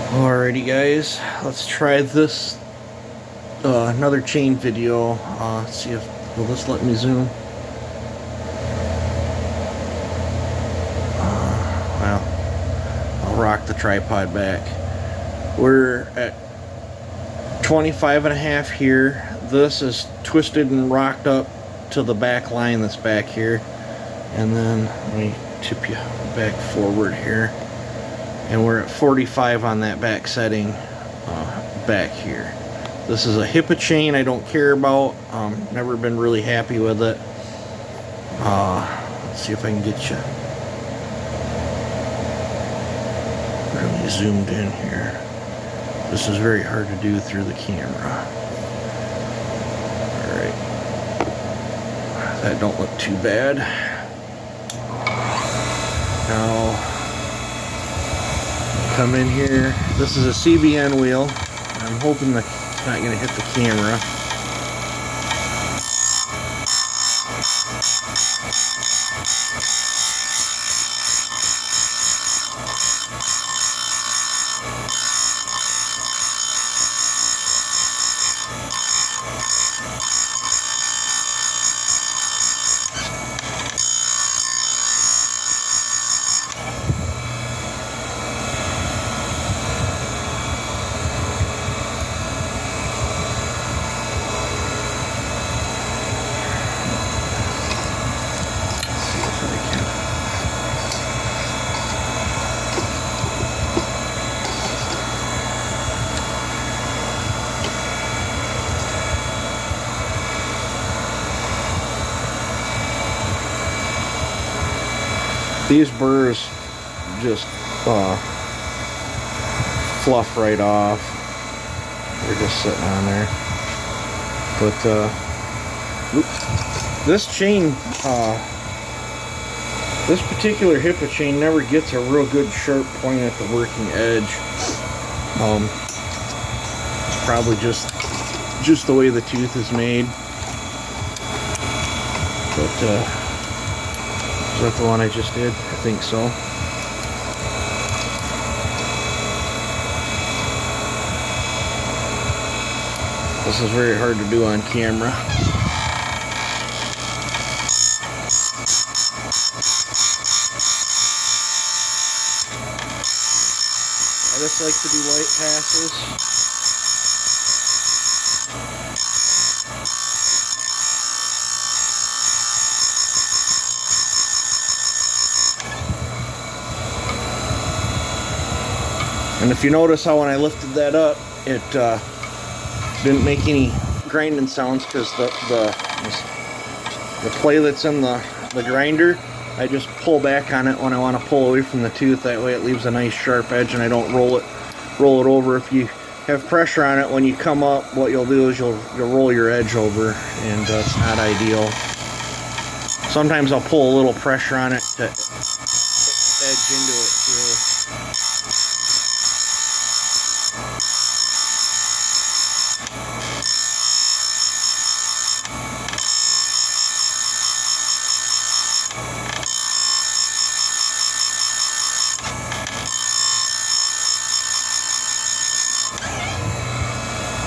Alrighty guys, let's try this another chain video. See if will this let me zoom. Well, I'll rock the tripod back. We're at 25.5 here. This is twisted and rocked up to the back line that's back here, and then let me tip you back forward here. And we're at 45 on that back setting back here. This is a HIPAA chain I don't care about. Never been really happy with it. Let's see if I can get you really zoomed in here. This is very hard to do through the camera. Alright. That don't look too bad. Now come in here. This is a CBN wheel. I'm hoping that it's not going to hit the camera. These burrs just fluff right off. They're just sitting on there. But this chain, this particular HIPAA chain never gets a real good sharp point at the working edge. It's probably just the way the tooth is made. But is that the one I just did? I think so. This is very hard to do on camera. I just like to do light passes. And if you notice how when I lifted that up, it didn't make any grinding sounds because the play that's in the grinder, I just pull back on it when I want to pull away from the tooth. That way it leaves a nice sharp edge and I don't roll it over. If you have pressure on it when you come up, what you'll do is you'll roll your edge over, and it's not ideal. Sometimes I'll pull a little pressure on it to edge into it too.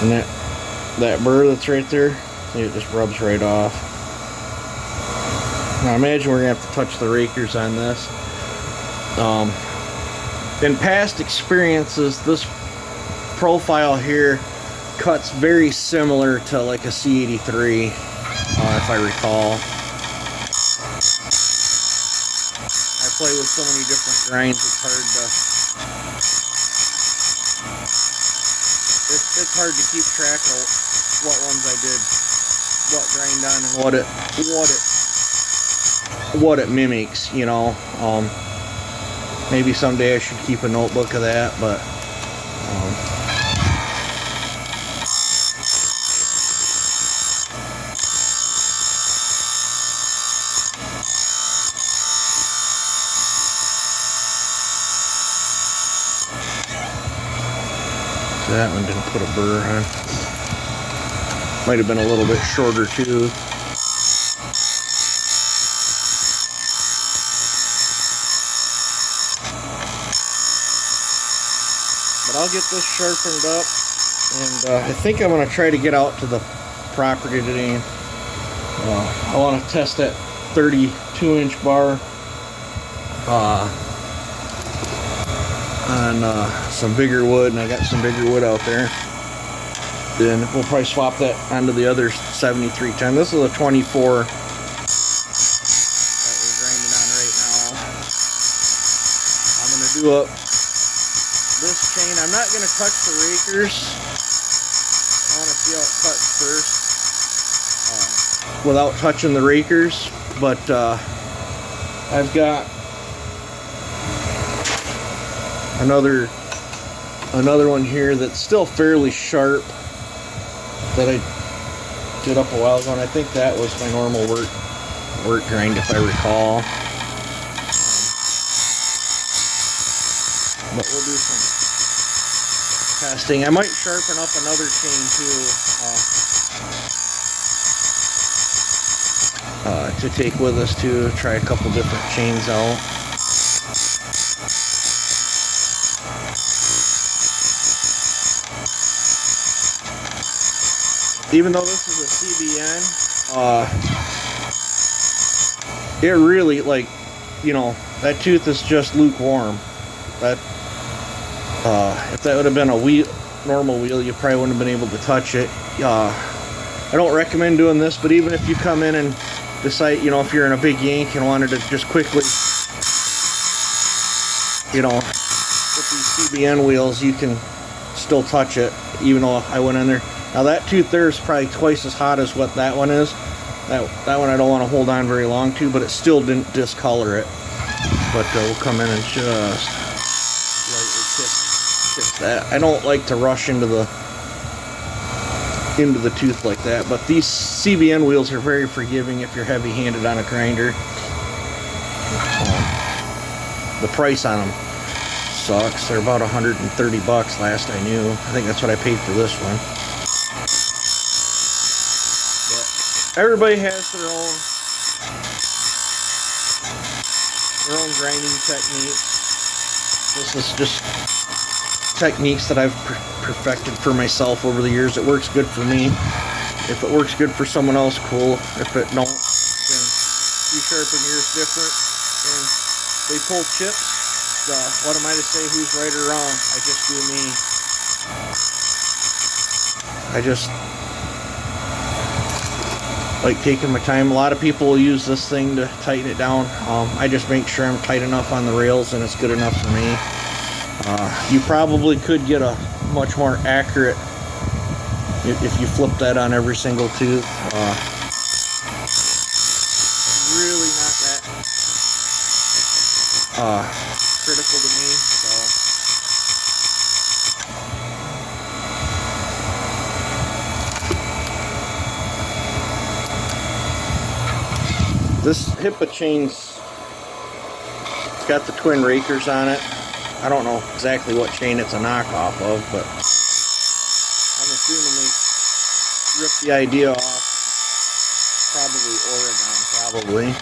And that burr that's right there, it just rubs right off. Now imagine we're gonna have to touch the rakers on this. In past experiences, this profile here cuts very similar to like a C83, if I recall. I play with so many different grinds, it's hard to keep track of what ones I did, what grind on, and what it mimics, you know. Maybe someday I should keep a notebook of that, but that one didn't put a burr on. Might have been a little bit shorter too. But I'll get this sharpened up, and I think I'm going to try to get out to the property today. I want to test that 32-inch bar on some bigger wood, and I got some bigger wood out there. Then we'll probably swap that onto the other 7310. This is a 24 that we're grinding on right now. I'm going to do up this chain. I'm not going to touch the rakers. I want to see how it cuts first without touching the rakers. But I've got another one here that's still fairly sharp that I did up a while ago, and I think that was my normal work grind, if I recall. But we'll do some testing. I might sharpen up another chain too to take with us too. Try a couple different chains out. Even though this is a CBN, it really, like, you know, that tooth is just lukewarm. That if that would have been a normal wheel, you probably wouldn't have been able to touch it. I don't recommend doing this, but even if you come in and decide, you know, if you're in a big yank and wanted to just quickly, you know, with these CBN wheels, you can still touch it, even though I went in there. Now that tooth there is probably twice as hot as what that one is. That one I don't want to hold on very long to, but it still didn't discolor it. But we'll come in and just lightly kiss that. I don't like to rush into the tooth like that, but these CBN wheels are very forgiving if you're heavy-handed on a grinder. The price on them sucks. They're about 130 bucks last I knew. I think that's what I paid for this one. Everybody has their own grinding techniques. This is just techniques that I've perfected for myself over the years. It works good for me. If it works good for someone else, cool. If it don't, then you sharpen yours different. And they pull chips. What am I to say who's right or wrong? I just do me. I just like taking my time. A lot of people will use this thing to tighten it down. I just make sure I'm tight enough on the rails and it's good enough for me. You probably could get a much more accurate if you flip that on every single tooth. Really not that critical to me. This HIPAA chain's it's got the twin rakers on it. I don't know exactly what chain it's a knockoff of, but I'm assuming they ripped the idea off. Probably Oregon, probably.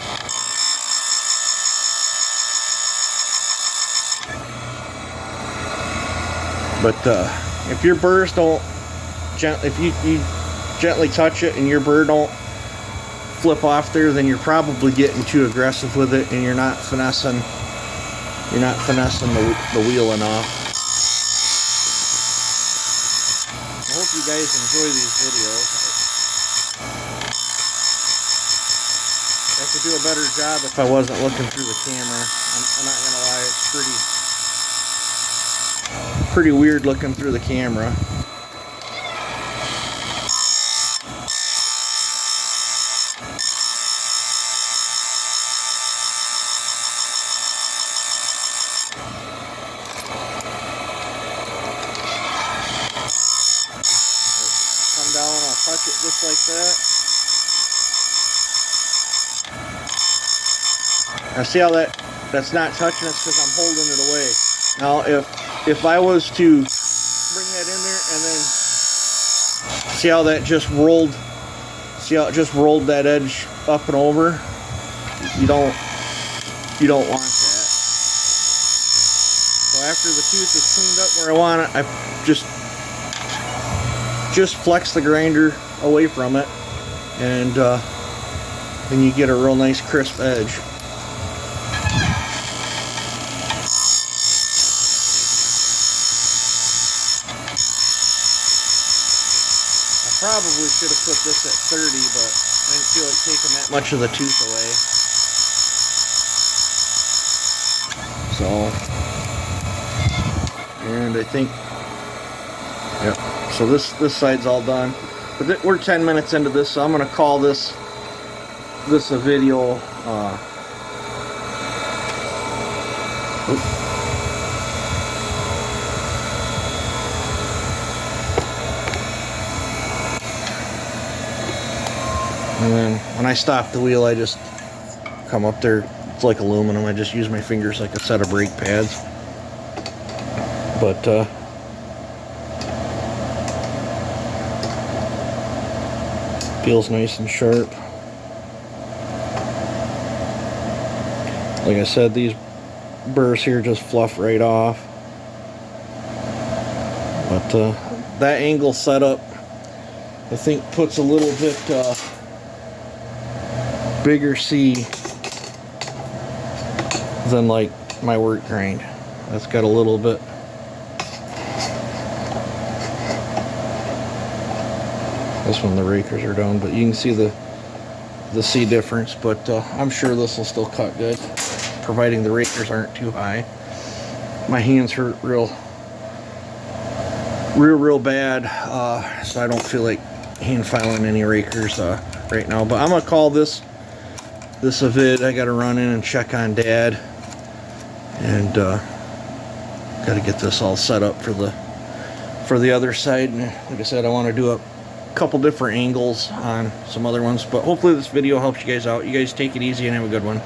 But if your burrs don't, if you gently touch it and your burr don't flip off there, then you're probably getting too aggressive with it and you're not finessing the wheel enough. I hope you guys enjoy these videos. I could do a better job if I wasn't looking through the camera. I'm not gonna lie, it's pretty weird looking through the camera. Touch it just like that. Now see how that's not touching it because I'm holding it away. Now if I was to bring that in there and then see how that just rolled, see how it just rolled that edge up and over, you don't want that. So after the tooth is cleaned up where I want it, I just flex the grinder away from it, and then you get a real nice crisp edge. I probably should have put this at 30, but I didn't feel like taking that much of the tooth away. So, and I think, yep. So this side's all done. But we're 10 minutes into this, so I'm gonna call this a video. And then when I stop the wheel, I just come up there. It's like aluminum. I just use my fingers like a set of brake pads. But feels nice and sharp. Like I said, these burrs here just fluff right off. But that angle setup, I think, puts a little bit bigger C than like my work grind. That's got a little bit. This one the rakers are down, but you can see the C difference. But I'm sure this will still cut good, providing the rakers aren't too high. My hands hurt real bad, so I don't feel like hand filing any rakers right now. But I'm gonna call this a vid. I gotta run in and check on Dad, and gotta get this all set up for the other side. And like I said, I want to do a couple different angles on some other ones, but hopefully this video helps you guys out. You guys take it easy and have a good one.